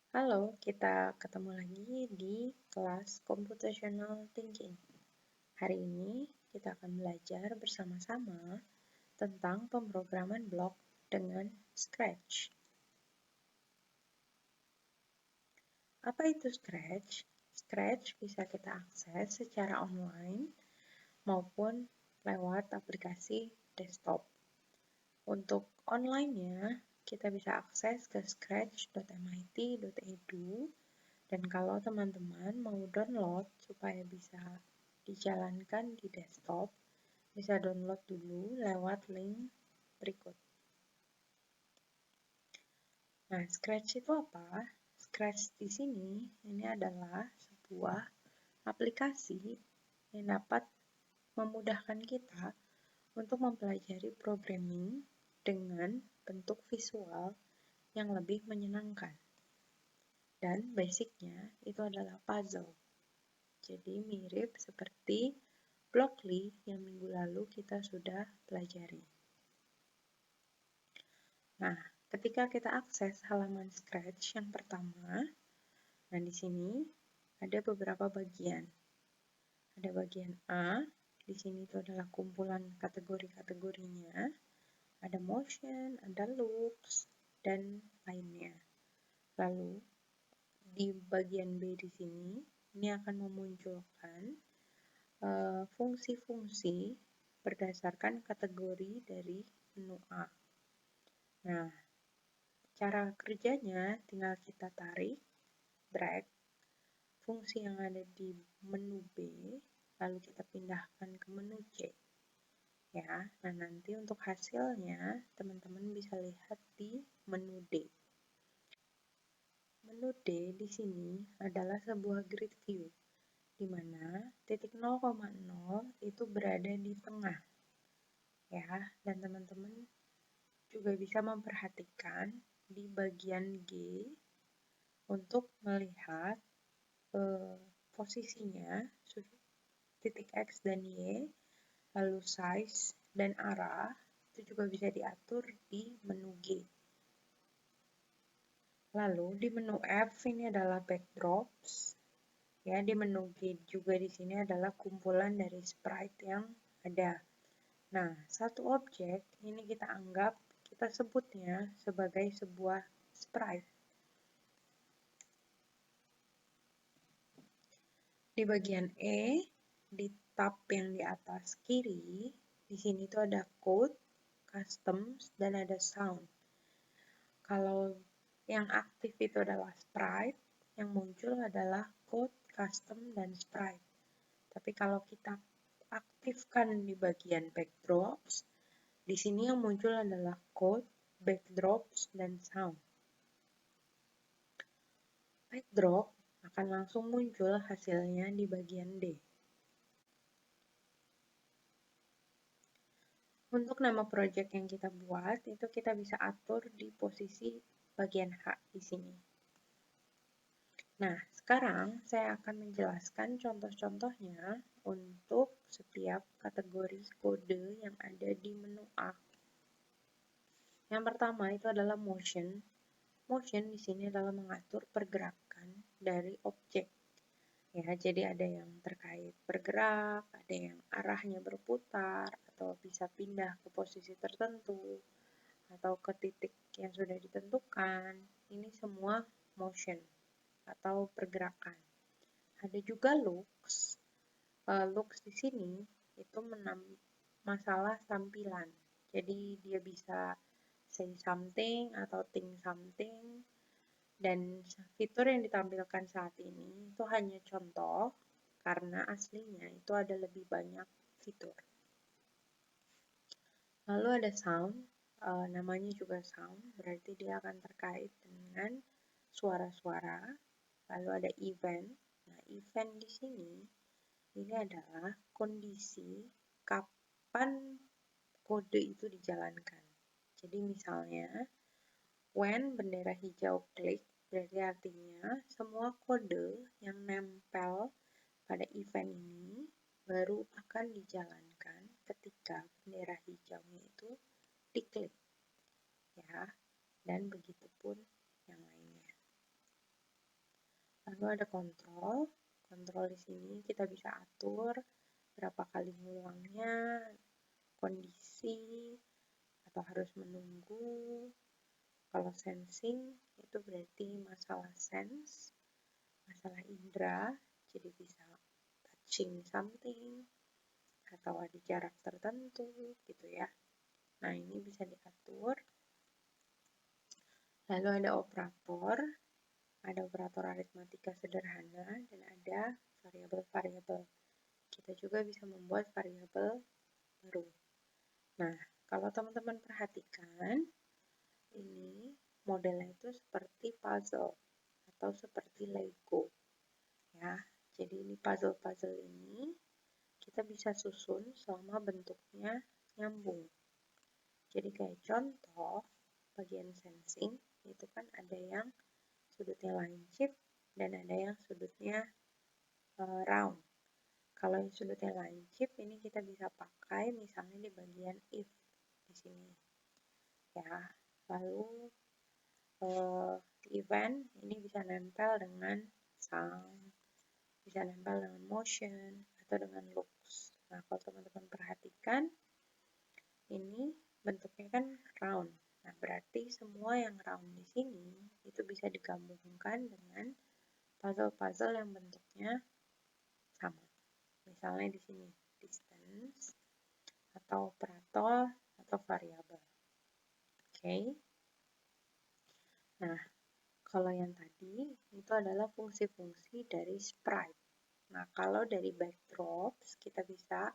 Halo, kita ketemu lagi di kelas Computational Thinking. Hari ini kita akan belajar bersama-sama tentang pemrograman blok dengan Scratch. Apa itu Scratch? Scratch bisa kita akses secara online maupun lewat aplikasi desktop. Untuk online-nya, kita bisa akses ke scratch.mit.edu. Dan kalau teman-teman mau download supaya bisa dijalankan di desktop, bisa download dulu lewat link berikut. Nah, Scratch itu apa? Scratch di sini ini adalah sebuah aplikasi yang dapat memudahkan kita untuk mempelajari programming dengan bentuk visual yang lebih menyenangkan. Dan basicnya itu adalah puzzle. Jadi mirip seperti Blockly yang minggu lalu kita sudah pelajari. Nah, ketika kita akses halaman Scratch yang pertama, nah di sini ada beberapa bagian. Ada bagian A, di sini itu adalah kumpulan kategori-kategorinya. Ada motion, ada looks, dan lainnya. Lalu, di bagian B di sini, ini akan memunculkan fungsi-fungsi berdasarkan kategori dari menu A. Nah, cara kerjanya tinggal kita tarik, drag, fungsi yang ada di menu B, lalu kita pindahkan ke menu C. Ya, nah nanti untuk hasilnya, teman-teman bisa lihat di menu D. Menu D di sini adalah sebuah grid view, di mana titik 0,0 itu berada di tengah. Ya, dan teman-teman juga bisa memperhatikan di bagian G untuk melihat posisinya titik X dan Y, lalu size dan arah itu juga bisa diatur di menu G. Lalu di menu F ini adalah backdrops. Ya, di menu G juga di sini adalah kumpulan dari sprite yang ada. Nah, satu objek ini kita sebutnya sebagai sebuah sprite. Di bagian E, di tab yang di atas kiri, di sini tuh ada code, customs, dan ada sound. Kalau yang aktif itu adalah sprite, yang muncul adalah code, custom, dan sprite. Tapi kalau kita aktifkan di bagian backdrops, di sini yang muncul adalah code, backdrops, dan sound. Backdrop akan langsung muncul hasilnya di bagian D. Untuk nama project yang kita buat, itu kita bisa atur di posisi bagian H di sini. Nah, sekarang saya akan menjelaskan contoh-contohnya untuk setiap kategori kode yang ada di menu A. Yang pertama itu adalah motion. Motion di sini adalah mengatur pergerakan dari objek. Ya, jadi ada yang terkait bergerak, ada yang arahnya berputar, atau bisa pindah ke posisi tertentu, atau ke titik yang sudah ditentukan. Ini semua motion atau pergerakan. Ada juga looks. Looks di sini itu masalah tampilan. Jadi dia bisa say something atau think something. Dan fitur yang ditampilkan saat ini itu hanya contoh karena aslinya itu ada lebih banyak fitur. Lalu ada sound, namanya juga sound, berarti dia akan terkait dengan suara-suara. Lalu ada event. Nah, event di sini ini adalah kondisi kapan kode itu dijalankan. Jadi misalnya, when bendera hijau klik, berarti artinya semua kode yang nempel pada event ini baru akan dijalankan ketika bendera hijaunya itu diklik. Ya, dan begitu pun yang lainnya. Lalu ada kontrol. Kontrol di sini kita bisa atur berapa kali ngulangnya, kondisi, atau harus menunggu. Kalau sensing itu berarti masalah sense, masalah indera, jadi bisa touching something, atau ada jarak tertentu gitu ya. Nah, ini bisa diatur. Lalu ada operator aritmatika sederhana, dan ada variabel-variabel. Kita juga bisa membuat variabel baru. Nah, kalau teman-teman perhatikan, ini modelnya itu seperti puzzle atau seperti Lego. Ya, jadi ini puzzle-puzzle ini kita bisa susun selama bentuknya nyambung. Jadi kayak contoh, bagian sensing itu kan ada yang sudutnya line shape dan ada yang sudutnya round. Kalau yang sudutnya line shape ini kita bisa pakai misalnya di bagian if di sini. Ya, lalu event ini bisa nempel dengan sound, bisa nempel dengan motion atau dengan looks. Nah, kalau teman-teman perhatikan, ini bentuknya kan round. Nah, berarti semua yang round di sini itu bisa digabungkan dengan puzzle-puzzle yang bentuknya sama. Misalnya di sini distance atau operator atau variabel. Oke. Nah, kalau yang tadi itu adalah fungsi-fungsi dari sprite. Nah, kalau dari backdrops kita bisa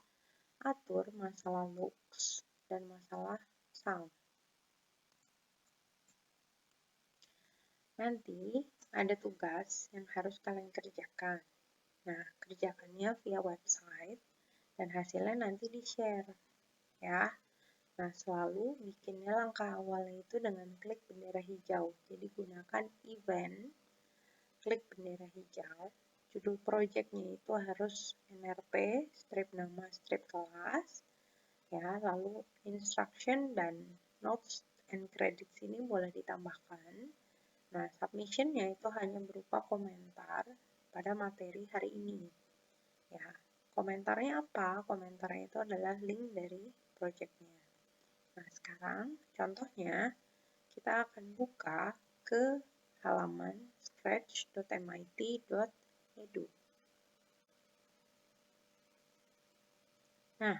atur masalah looks dan masalah sound. Nanti ada tugas yang harus kalian kerjakan. Nah, kerjakannya via website dan hasilnya nanti di-share. Ya. Nah, selalu bikinnya langkah awalnya itu dengan klik bendera hijau. Jadi gunakan event, klik bendera hijau. Judul projectnya itu harus NRP, strip nama, strip kelas. Ya, lalu instruction dan notes and credits ini boleh ditambahkan. Nah, submissionnya itu hanya berupa komentar pada materi hari ini. Ya, komentarnya apa? Komentarnya itu adalah link dari projectnya. Nah, sekarang contohnya kita akan buka ke halaman scratch.mit.edu. Nah,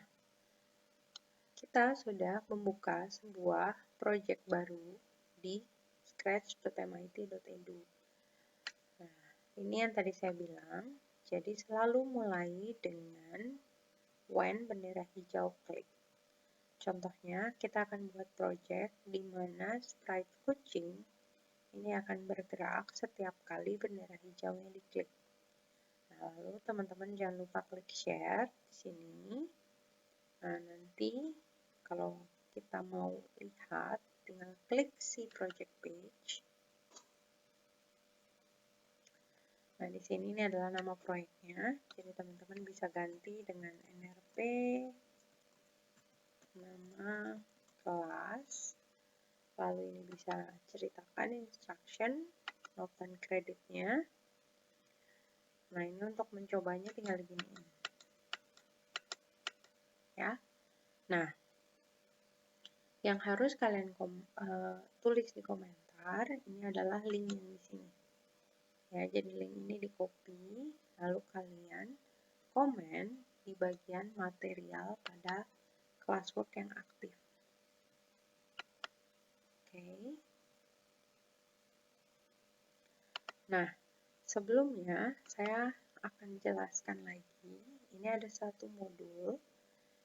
kita sudah membuka sebuah project baru di scratch.mit.edu. Nah, ini yang tadi saya bilang, jadi selalu mulai dengan when bendera hijau klik. Contohnya, kita akan buat project di mana sprite kucing ini akan bergerak setiap kali bendera hijaunya diklik. Nah, lalu teman-teman jangan lupa klik share di sini. Nah, nanti kalau kita mau lihat, tinggal klik si project page. Nah, di sini ini adalah nama proyeknya. Jadi teman-teman bisa ganti dengan NRP, nama kelas, lalu ini bisa ceritakan instruction, note dan kreditnya. Nah, ini untuk mencobanya tinggal diginiin. Ya. Nah, yang harus kalian tulis di komentar ini adalah link yang di sini. Ya, jadi link ini di copy, lalu kalian komen di bagian material pada classwork yang aktif. Oke. Nah, sebelumnya saya akan jelaskan lagi. Ini ada satu modul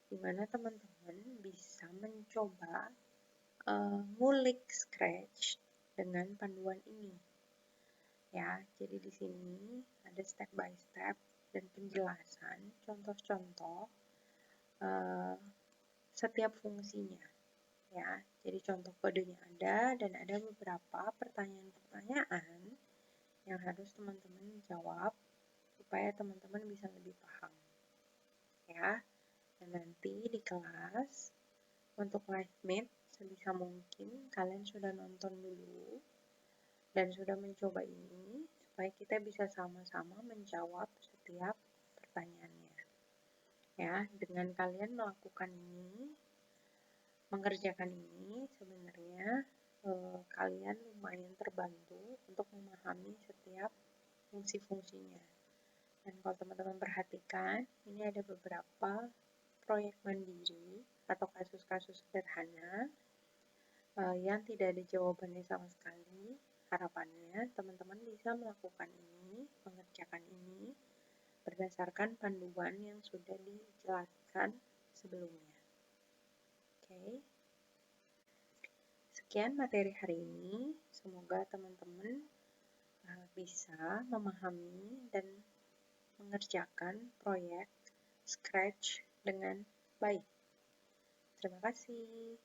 di mana teman-teman bisa mencoba ngulik Scratch dengan panduan ini. Ya, jadi di sini ada step by step dan penjelasan contoh-contoh setiap fungsinya. Ya, jadi contoh kodenya ada dan ada beberapa pertanyaan-pertanyaan yang harus teman-teman jawab supaya teman-teman bisa lebih paham. Ya, dan nanti di kelas untuk live meet sebisa mungkin kalian sudah nonton dulu dan sudah mencoba ini supaya kita bisa sama-sama menjawab setiap pertanyaannya. Ya, dengan kalian melakukan ini, mengerjakan ini, sebenarnya kalian lumayan terbantu untuk memahami setiap fungsi-fungsinya. Dan kalau teman-teman perhatikan, ini ada beberapa proyek mandiri atau kasus-kasus sederhana yang tidak ada jawabannya sama sekali. Harapannya teman-teman bisa melakukan ini, mengerjakan ini berdasarkan panduan yang sudah dijelaskan sebelumnya. Oke. Sekian materi hari ini. Semoga teman-teman bisa memahami dan mengerjakan proyek Scratch dengan baik. Terima kasih.